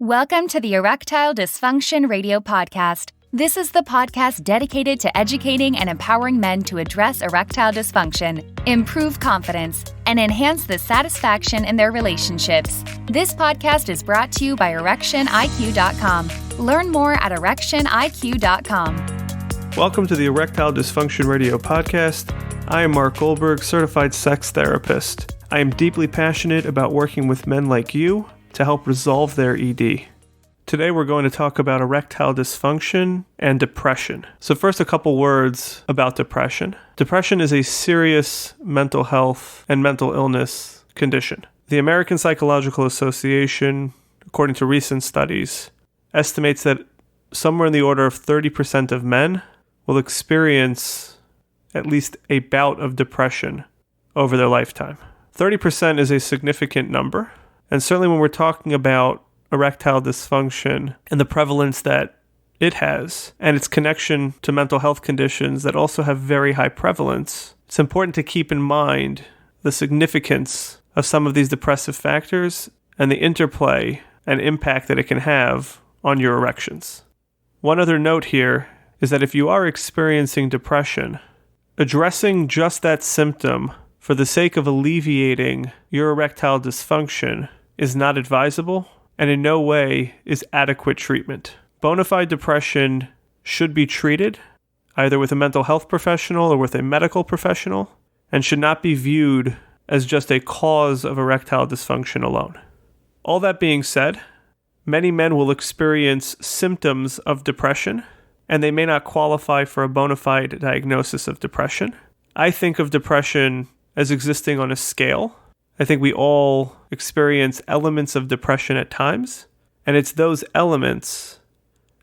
Welcome to the Erectile Dysfunction Radio Podcast. This is the podcast dedicated to educating and empowering men to address erectile dysfunction, improve confidence, and enhance the satisfaction in their relationships. This podcast is brought to you by ErectionIQ.com. Learn more at ErectionIQ.com. Welcome to the Erectile Dysfunction Radio Podcast. I am Mark Goldberg, certified sex therapist. I am deeply passionate about working with men like you to help resolve their ED. Today we're going to talk about erectile dysfunction and depression. So first, a couple words about depression. Depression is a serious mental health and mental illness condition. The American Psychological Association, according to recent studies, estimates that somewhere in the order of 30% of men will experience at least a bout of depression over their lifetime. 30% is a significant number, and certainly when we're talking about erectile dysfunction and the prevalence that it has and its connection to mental health conditions that also have very high prevalence, it's important to keep in mind the significance of some of these depressive factors and the interplay and impact that it can have on your erections. One other note here is that if you are experiencing depression, addressing just that symptom for the sake of alleviating your erectile dysfunction is not advisable and in no way is adequate treatment. Bona fide depression should be treated either with a mental health professional or with a medical professional and should not be viewed as just a cause of erectile dysfunction alone. All that being said, many men will experience symptoms of depression and they may not qualify for a bona fide diagnosis of depression. I think of depression as existing on a scale. I think we all experience elements of depression at times, and it's those elements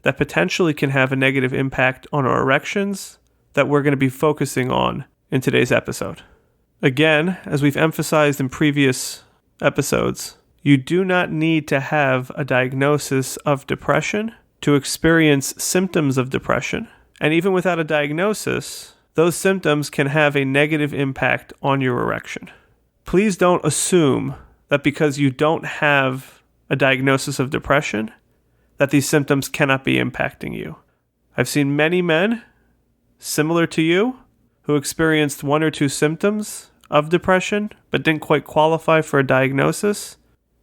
that potentially can have a negative impact on our erections that we're going to be focusing on in today's episode. Again, as we've emphasized in previous episodes, you do not need to have a diagnosis of depression to experience symptoms of depression, and even without a diagnosis, those symptoms can have a negative impact on your erection. Please don't assume that because you don't have a diagnosis of depression, that these symptoms cannot be impacting you. I've seen many men, similar to you, who experienced one or two symptoms of depression, but didn't quite qualify for a diagnosis.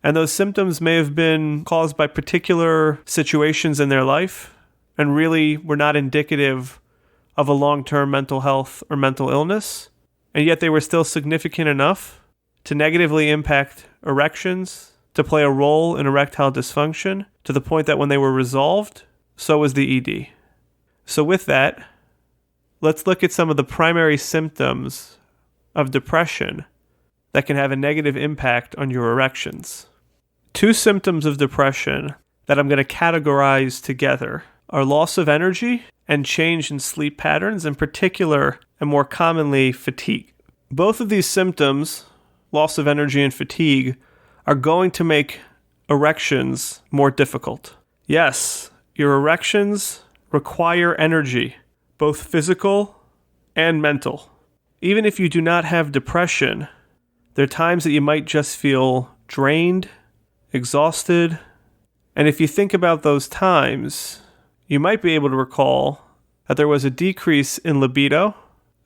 And those symptoms may have been caused by particular situations in their life, and really were not indicative of a long-term mental health or mental illness. And yet they were still significant enough to negatively impact erections, to play a role in erectile dysfunction, to the point that when they were resolved, so was the ED. So with that, let's look at some of the primary symptoms of depression that can have a negative impact on your erections. Two symptoms of depression that I'm going to categorize together are loss of energy and change in sleep patterns, in particular, and more commonly, fatigue. Both of these symptoms, loss of energy and fatigue, are going to make erections more difficult. Yes, your erections require energy, both physical and mental. Even if you do not have depression, there are times that you might just feel drained, exhausted, and if you think about those times, you might be able to recall that there was a decrease in libido,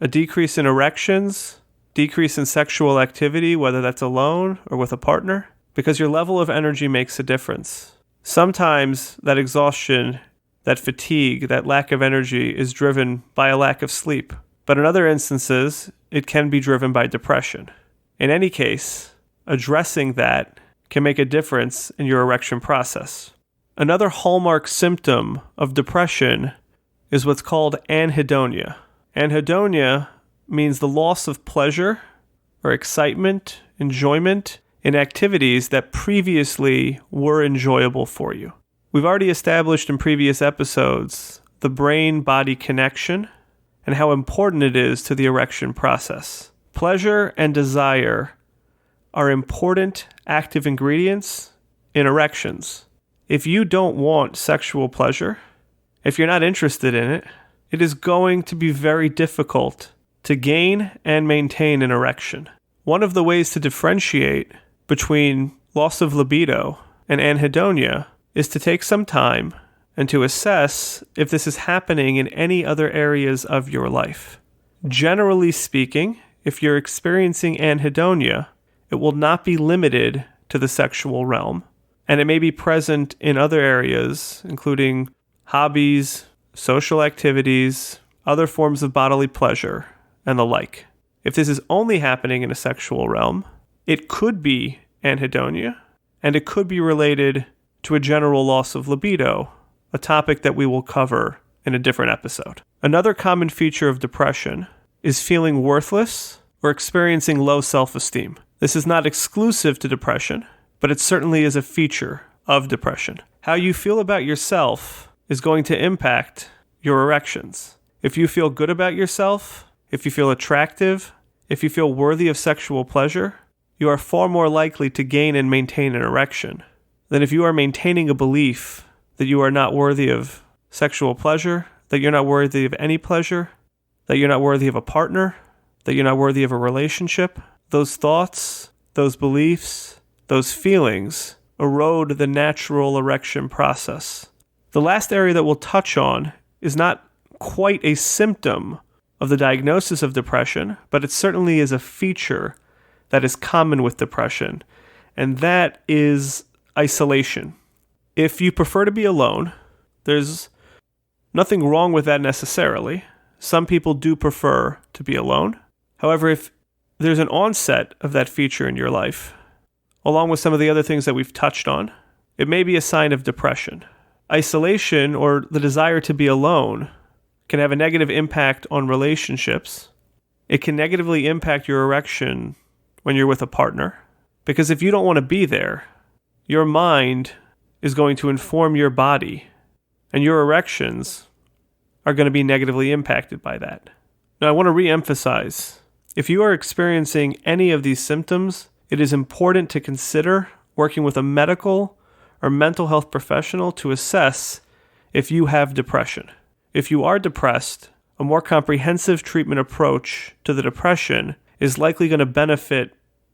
a decrease in erections, decrease in sexual activity, whether that's alone or with a partner, because your level of energy makes a difference. Sometimes that exhaustion, that fatigue, that lack of energy is driven by a lack of sleep. But in other instances, it can be driven by depression. In any case, addressing that can make a difference in your erection process. Another hallmark symptom of depression is what's called anhedonia. Anhedonia means the loss of pleasure or excitement, enjoyment in activities that previously were enjoyable for you. We've already established in previous episodes the brain-body connection and how important it is to the erection process. Pleasure and desire are important active ingredients in erections. If you don't want sexual pleasure, if you're not interested in it, it is going to be very difficult to gain and maintain an erection. One of the ways to differentiate between loss of libido and anhedonia is to take some time and to assess if this is happening in any other areas of your life. Generally speaking, if you're experiencing anhedonia, it will not be limited to the sexual realm, and it may be present in other areas, including hobbies, social activities, other forms of bodily pleasure, and the like. If this is only happening in a sexual realm, it could be anhedonia, and it could be related to a general loss of libido, a topic that we will cover in a different episode. Another common feature of depression is feeling worthless or experiencing low self-esteem. This is not exclusive to depression, but it certainly is a feature of depression. How you feel about yourself is going to impact your erections. If you feel good about yourself, if you feel attractive, if you feel worthy of sexual pleasure, you are far more likely to gain and maintain an erection than if you are maintaining a belief that you are not worthy of sexual pleasure, that you're not worthy of any pleasure, that you're not worthy of a partner, that you're not worthy of a relationship. Those thoughts, those beliefs, those feelings erode the natural erection process. The last area that we'll touch on is not quite a symptom of the diagnosis of depression, but it certainly is a feature that is common with depression, and that is isolation. If you prefer to be alone, there's nothing wrong with that necessarily. Some people do prefer to be alone. However, if there's an onset of that feature in your life, along with some of the other things that we've touched on, it may be a sign of depression. Isolation, or the desire to be alone, can have a negative impact on relationships. It can negatively impact your erection when you're with a partner, because if you don't want to be there, your mind is going to inform your body, and your erections are going to be negatively impacted by that. Now, I want to re-emphasize, if you are experiencing any of these symptoms, it is important to consider working with a medical or mental health professional to assess if you have depression. If you are depressed, a more comprehensive treatment approach to the depression is likely going to benefit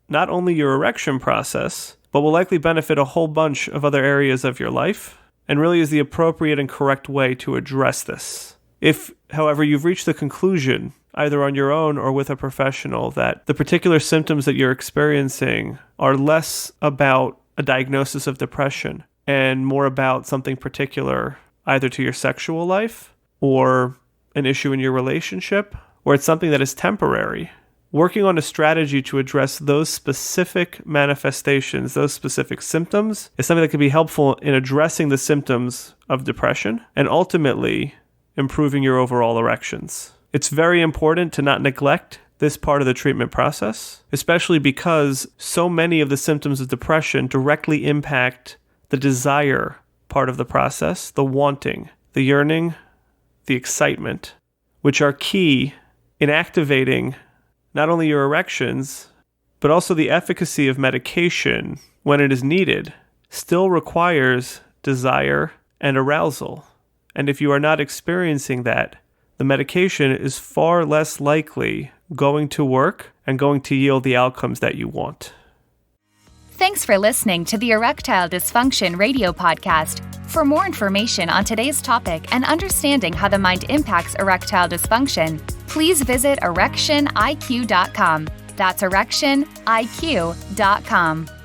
not only your erection process, but will likely benefit a whole bunch of other areas of your life, and really is the appropriate and correct way to address this. If, however, you've reached the conclusion, either on your own or with a professional, that the particular symptoms that you're experiencing are less about a diagnosis of depression and more about something particular, either to your sexual life or an issue in your relationship, or it's something that is temporary, working on a strategy to address those specific manifestations, those specific symptoms, is something that can be helpful in addressing the symptoms of depression and ultimately improving your overall erections. It's very important to not neglect this part of the treatment process, especially because so many of the symptoms of depression directly impact the desire part of the process, the wanting, the yearning, the excitement, which are key in activating not only your erections, but also the efficacy of medication when it is needed still requires desire and arousal. And if you are not experiencing that, the medication is far less likely going to work and going to yield the outcomes that you want. Thanks for listening to the Erectile Dysfunction Radio Podcast. For more information on today's topic and understanding how the mind impacts erectile dysfunction, please visit erectioniq.com. That's erectioniq.com.